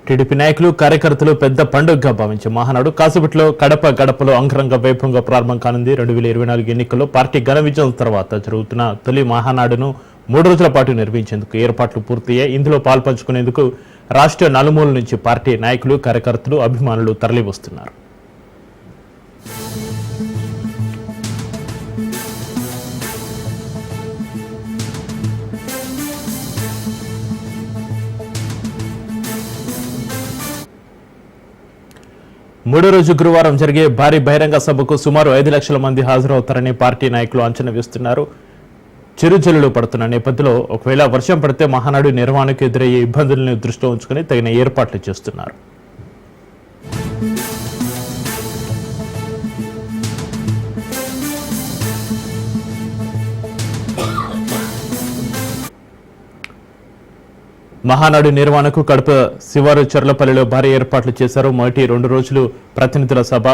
TDP నాయకులు కార్యకర్తలు పెద్ద పండుగగా భావించే మహానాడు కాసేపట్లో కడప గడపలో అంగరంగ వైభవంగా ప్రారంభం కానుంది. 2024 ఎన్నికల్లో పార్టీ ఘన విజయం తర్వాత జరుగుతున్న తొలి మహానాడును 3 రోజుల పాటు నిర్వహించేందుకు ఏర్పాట్లు పూర్తయ్యాయి. ఇందులో పాల్పంచుకునేందుకు రాష్ట్ర నలుమూల నుంచి పార్టీ నాయకులు కార్యకర్తలు అభిమానులు తరలివస్తున్నారు. మూడో రోజు గురువారం జరిగే భారీ బహిరంగ సభకు సుమారు 5 లక్షల మంది హాజరవుతారని పార్టీ నాయకులు అంచనా వేస్తున్నారు. చిరుజల్లులు పడుతున్న నేపథ్యంలో ఒకవేళ వర్షం పడితే మహానాడు నిర్వహణకు ఎదురయ్యే ఇబ్బందులను దృష్టిలో ఉంచుకుని తగిన ఏర్పాట్లు చేస్తున్నారు. మహానాడు నిర్వహణకు కడప శివారు చెర్లపల్లిలో భారీ ఏర్పాట్లు చేశారు. మొదటి 2 రోజులు ప్రతినిధుల సభ,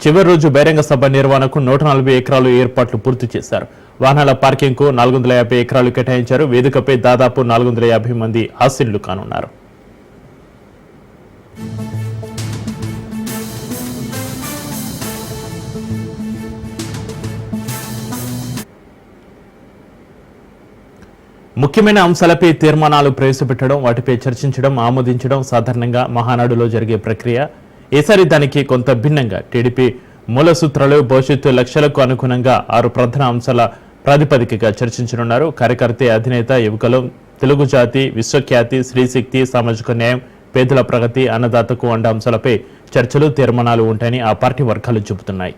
చివరి రోజు బహిరంగ సభ నిర్వహణకు 140 ఎకరాలు ఏర్పాట్లు పూర్తి చేశారు. వాహనాల పార్కింగ్ కు 450 ఎకరాలు కేటాయించారు. వేదికపై దాదాపు 450 మంది ఆశీనులు కానున్నారు. ముఖ్యమైన అంశాలపై తీర్మానాలు ప్రవేశపెట్టడం, వాటిపై చర్చించడం, ఆమోదించడం సాధారణంగా మహానాడులో జరిగే ప్రక్రియ. ఈసారి దానికి కొంత భిన్నంగా టీడీపీ మూల సూత్రాలు, భవిష్యత్తు లక్ష్యాలకు అనుగుణంగా 6 ప్రధాన అంశాల ప్రాతిపదికగా చర్చించనున్నారు. కార్యకర్త, అధినేత, యువకులు, తెలుగు జాతి, విశ్వఖ్యాతి, స్త్రీశక్తి, సామాజిక న్యాయం, పేదల ప్రగతి, అన్నదాతకు వంటి అంశాలపై చర్చలు, తీర్మానాలు ఉంటాయని ఆ పార్టీ వర్గాలు చెబుతున్నాయి.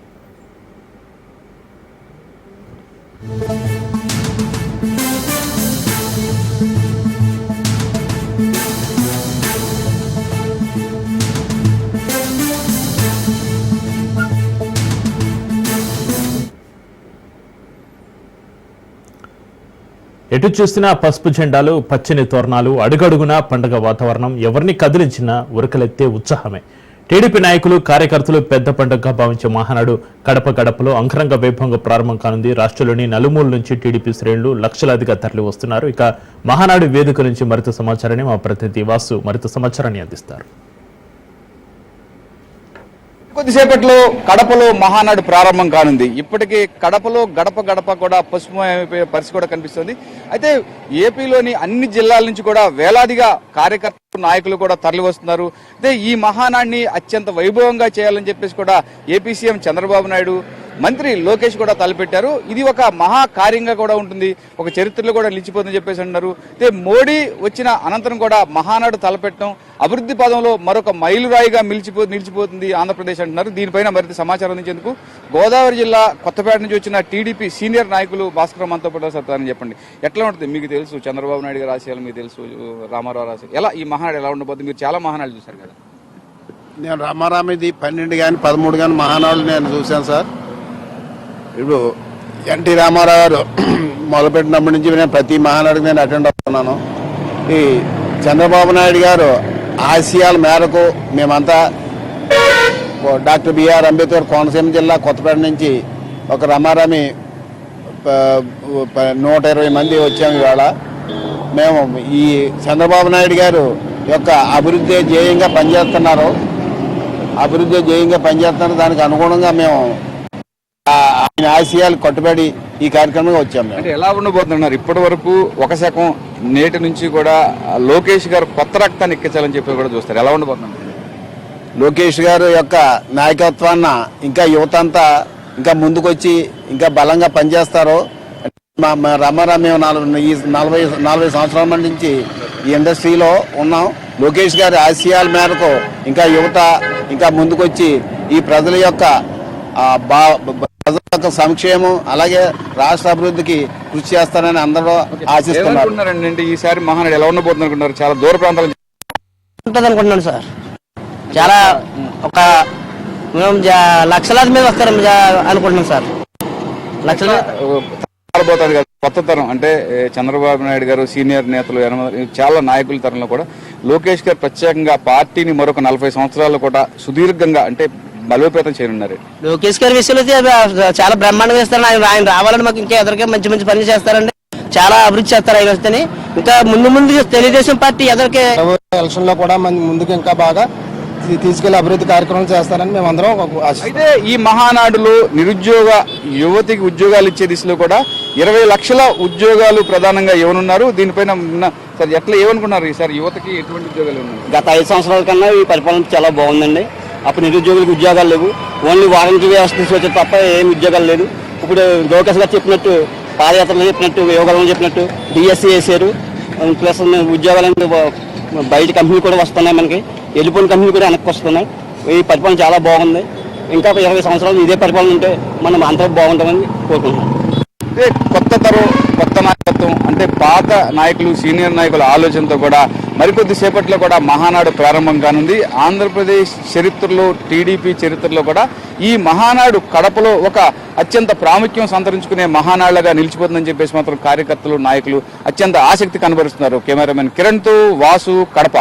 ఎటు చూసినా పసుపు జెండాలు, పచ్చని తోరణాలు, అడుగడుగునా పండుగ వాతావరణం, ఎవరిని కదిలించినా ఉరకలెత్తే ఉత్సాహమే. టీడీపీ నాయకులు కార్యకర్తలు పెద్ద పండుగగా భావించే మహానాడు కడప గడపలో అంగరంగ వైభవంగా ప్రారంభం కానుంది. రాష్ట్రంలోని నలుమూల నుంచి టీడీపీ శ్రేణులు లక్షలాదిగా తరలి వస్తున్నారు. ఇక మహానాడు వేదిక నుంచి మరింత సమాచారాన్ని మా ప్రతినిధి వాసు మరింత సమాచారాన్ని అందిస్తారు. కొద్దిసేపట్లో కడపలో మహానాడు ప్రారంభం కానుంది. ఇప్పటికీ కడపలో గడప గడప కూడా పసుపుమయమైపోయే పరిస్థితి కూడా కనిపిస్తుంది. అయితే ఏపీలోని అన్ని జిల్లాల నుంచి కూడా వేలాదిగా కార్యకర్తలు, నాయకులు కూడా తరలి వస్తున్నారు. అయితే ఈ మహానాడిని అత్యంత వైభవంగా చేయాలని చెప్పేసి కూడా ఏపీ సీఎం చంద్రబాబు నాయుడు, మంత్రి లోకేష్ కూడా తలపెట్టారు. ఇది ఒక మహా కార్యంగా కూడా ఉంటుంది, ఒక చరిత్రలో కూడా నిలిచిపోతుందని చెప్పేసి అంటున్నారు. అయితే మోడీ వచ్చిన అనంతరం కూడా మహానాడు తలపెట్టడం అభివృద్ధి పదంలో మరొక మైలురాయిగా నిలిచిపోతుంది ఆంధ్రప్రదేశ్ అంటున్నారు. దీనిపైన మరింత సమాచారం అందించేందుకు గోదావరి జిల్లా కొత్తపేట నుంచి వచ్చిన టీడీపీ సీనియర్ నాయకులు భాస్కర్ మనతో పాటు సత్తారని చెప్పండి. ఎట్లా ఉంటుంది? మీకు తెలుసు చంద్రబాబు నాయుడు గారి ఆశయాలు, మీకు తెలుసు రామారావు ఆశయాలు, ఎలా ఈ మహానాడు ఎలా ఉండబోతుంది? మీరు చాలా మహానాడు చూశారు కదా. నేను రామారామిది 12 కానీ 13 కానీ మహానాడు నేను చూశాను సార్. ఇప్పుడు ఎన్టీ రామారావు గారు మొదలుపెట్టినప్పటి నుంచి నేను ప్రతి మహానాడుకి నేను అటెండ్ అవుతున్నాను. ఈ చంద్రబాబు నాయుడు గారు ఆశయాల మేరకు మేమంతా డాక్టర్ బిఆర్ అంబేద్కర్ కోనసీమ జిల్లా కొత్తపేట నుంచి ఒక రామారామి 120 మంది వచ్చాము. ఇవాళ మేము ఈ చంద్రబాబు నాయుడు గారు యొక్క అభివృద్ధి ధ్యేయంగా పనిచేస్తున్నారు. దానికి అనుగుణంగా మేము ఆయన ఆశయాలు కట్టుబడి ఈ కార్యక్రమంగా వచ్చాము. అంటే ఎలా ఉండబోతున్నారు? ఇప్పటి వరకు ఒక శాతం నేటి నుంచి కూడా లోకేష్ గారు కొత్త రక్తాన్ని ఎక్కించాలని చెప్పి కూడా చూస్తారు. ఎలా ఉండబోతున్నారు? లోకేష్ గారు యొక్క నాయకత్వాన్ని ఇంకా యువత అంతా ఇంకా ముందుకొచ్చి ఇంకా బలంగా పనిచేస్తారు. రామారావు మేము 40 సంవత్సరాల నుంచి ఈ ఇండస్ట్రీలో ఉన్నాం. లోకేష్ గారి ఆశయాల మేరకు ఇంకా యువత ఇంకా ముందుకొచ్చి ఈ ప్రజల యొక్క సంక్షేమం అలాగే రాష్ట్ర అభివృద్ధికి కృషి చేస్తారని అందరూ ఆశిస్తున్నారు. ఈసారి మహానాడు ఎలా ఉండబోతుంది అనుకుంటున్నారు? చాలా దూర ప్రాంతాలు ఉంటుంది అనుకుంటున్నాను సార్. చాలా ఒక లక్షలాది మీద వస్తారని అనుకుంటున్నాం సార్. లక్షలాది కదా. కొత్త తరం అంటే చంద్రబాబు నాయుడు గారు, సీనియర్ నేతలు, చాలా నాయకుల తరంలో కూడా లోకేష్ గారు ప్రత్యేకంగా పార్టీని మరొక 40 సంవత్సరాలు కూడా సుదీర్ఘంగా అంటే బలోపేతం చేయనున్నారు. లోకేష్ గారి విషయంలో చాలా బ్రహ్మాండంగా ఇస్తారు. ఆయన రావాలని మాకు ఇంకా ఎదురుగా మంచి మంచి పనులు చేస్తారండి. చాలా అభివృద్ధి చేస్తారు ఆయన వస్తేనే. ఇంకా ముందు తెలుగుదేశం పార్టీ ఎదురుకే ఎలక్షన్లో కూడా మన ముందుకు ఇంకా బాగా తీసుకెళ్లి అభివృద్ధి కార్యక్రమాలు చేస్తారని మేమందరం ఆశిస్తున్నాం. అయితే ఈ మహానాడులో నిరుద్యోగ యువతికి ఉద్యోగాలు ఇచ్చే దిశలో కూడా 20 లక్షల ఉద్యోగాలు ప్రధానంగా ఇవ్వనున్నారు. దీనిపైన సార్ ఎట్లా ఏమనుకున్నారు ఈసారి యువతకి ఎటువంటి ఉద్యోగాలు ఉన్నాయి? గత 5 సంవత్సరాల కన్నా ఈ పరిపాలన చాలా బాగుందండి. అప్పుడు నిరుద్యోగులకు ఉద్యోగాలు లేవు, ఓన్లీ వాలంటీర్ వ్యవస్థ తీసుకొచ్చారు తప్ప ఏమి ఉద్యోగాలు లేదు. ఇప్పుడు లోకేష్ గారు చెప్పినట్టు, పాదయాత్రలో చెప్పినట్టు, యోగాలను చెప్పినట్టు డిఎస్సీ వేసారు. ప్లస్ ఉద్యోగాలు బయట కంపెనీలు కూడా వస్తున్నాయి, మనకి వెళ్ళిపోయిన కంపెనీలు కూడా వెనక్కి వస్తున్నాయి. ఈ పరిపాలన చాలా బాగుంది. ఇంకా 20 సంవత్సరాలు ఇదే పరిపాలన ఉంటే మనం అంతా బాగుంటామని కోరుకుంటున్నాం. అంటే కొత్త తరం, కొత్త నాయకత్వం, అంటే పాత నాయకులు, సీనియర్ నాయకుల ఆలోచనతో కూడా మరికొద్ది సేపట్లో కూడా మహానాడు ప్రారంభం కానుంది. ఆంధ్రప్రదేశ్ చరిత్రలో, టీడీపీ చరిత్రలో కూడా ఈ మహానాడు కడపలో ఒక అత్యంత ప్రాముఖ్యం సంతరించుకునే మహానాడుగా నిలిచిపోతుందని చెప్పేసి మాత్రం కార్యకర్తలు, నాయకులు అత్యంత ఆసక్తి కనబరుస్తున్నారు. కెమెరామెన్ కిరణ్తో వాసు, కడప.